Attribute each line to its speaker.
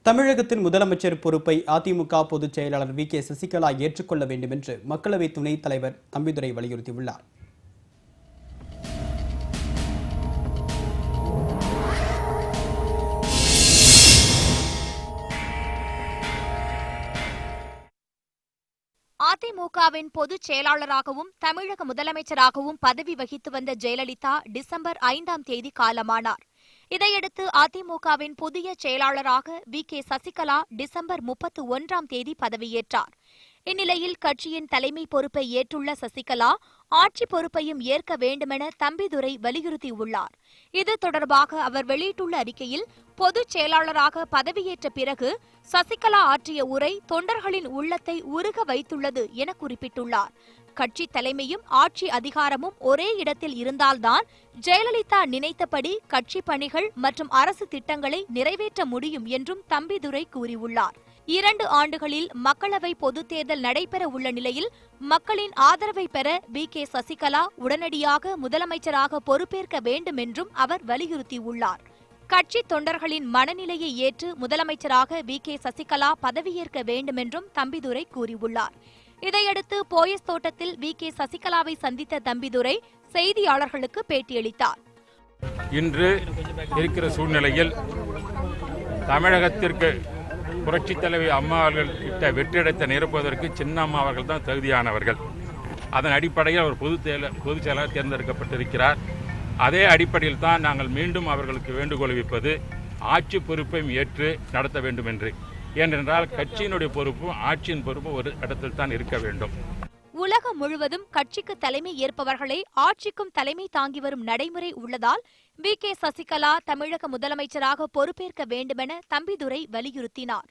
Speaker 1: தமிழகத்தின் முதலமைச்சர் பொறுப்பை அதிமுக பொதுச் செயலாளர் வி.கே. சசிகலா ஏற்றுக்கொள்ள வேண்டும் என்று மக்களவை துணைத் தலைவர் தம்பிதுரை வலியுறுத்தியுள்ளார்.
Speaker 2: அதிமுகவின் பொதுச் செயலாளராகவும் தமிழக முதலமைச்சராகவும் பதவி வகித்து வந்த ஜெயலலிதா டிசம்பர் 5ஆம் தேதி காலமானார். இதையடுத்து அதிமுகவின் புதிய செயலாளராக வி.கே. சசிகலா டிசம்பர் 31ஆம் தேதி பதவியேற்றார். இந்நிலையில் கட்சியின் தலைமை பொறுப்பை ஏற்றுள்ள சசிகலா ஆட்சி பொறுப்பையும் ஏற்க வேண்டுமென தம்பிதுரை வலியுறுத்தியுள்ளார். இது தொடர்பாக அவர் வெளியிட்டுள்ள அறிக்கையில், பொதுச் செயலாளராக பதவியேற்ற பிறகு சசிகலா ஆற்றிய உரை தொண்டர்களின் உள்ளத்தை உருக வைத்துள்ளது என குறிப்பிட்டுள்ளார். கட்சி தலைமையும் ஆட்சி அதிகாரமும் ஒரே இடத்தில் இருந்தால்தான் ஜெயலலிதா நினைத்தபடி கட்சி பணிகள் மற்றும் அரசு திட்டங்களை நிறைவேற்ற முடியும் என்றும் தம்பிதுரை கூறியுள்ளார். 2 ஆண்டுகளில் மக்களவை பொதுத் தேர்தல் நடைபெற உள்ள நிலையில் மக்களின் ஆதரவை பெற வி.கே. சசிகலா உடனடியாக முதலமைச்சராக பொறுப்பேற்க வேண்டும் என்றும் அவர் வலியுறுத்தியுள்ளார். கட்சி தொண்டர்களின் மனநிலையை ஏற்று முதலமைச்சராக வி.கே. சசிகலா பதவியேற்க வேண்டும் என்றும் தம்பிதுரை கூறியுள்ளார். இதையடுத்து போயஸ் தோட்டத்தில் வி.கே. சசிகலாவை சந்தித்த தம்பிதுரை செய்தியாளர்களுக்கு பேட்டியளித்தார்.
Speaker 3: இன்று இருக்கிற சூழ்நிலையில் தமிழகத்திற்கு புரட்சித் தலைவி அம்மா அவர்கள் கிட்ட வெற்றிடத்தை நிரப்புவதற்கு சின்னம்மா அவர்கள் தான் தகுதியானவர்கள். அதன் அடிப்படையில் அவர் பொதுச் செயலாளர் தேர்ந்தெடுக்கப்பட்டிருக்கிறார். அதே அடிப்படையில் தான் நாங்கள் மீண்டும் அவர்களுக்கு வேண்டுகோள் வைப்பது ஆட்சி பொறுப்பையும் ஏற்று நடத்த வேண்டும் என்று. ஏனென்றால் கட்சியினுடைய பொறுப்பும் ஆட்சியின் பொறுப்பும் ஒரு இடத்தில் தான் இருக்க வேண்டும்.
Speaker 2: உலகம் முழுவதும் கட்சிக்கு தலைமை ஏற்பவர்களை ஆட்சிக்கும் தலைமை தாங்கி வரும் நடைமுறை உள்ளதால் வி.கே. சசிகலா தமிழக முதலமைச்சராக பொறுப்பேற்க வேண்டுமென தம்பிதுரை வலியுறுத்தினார்.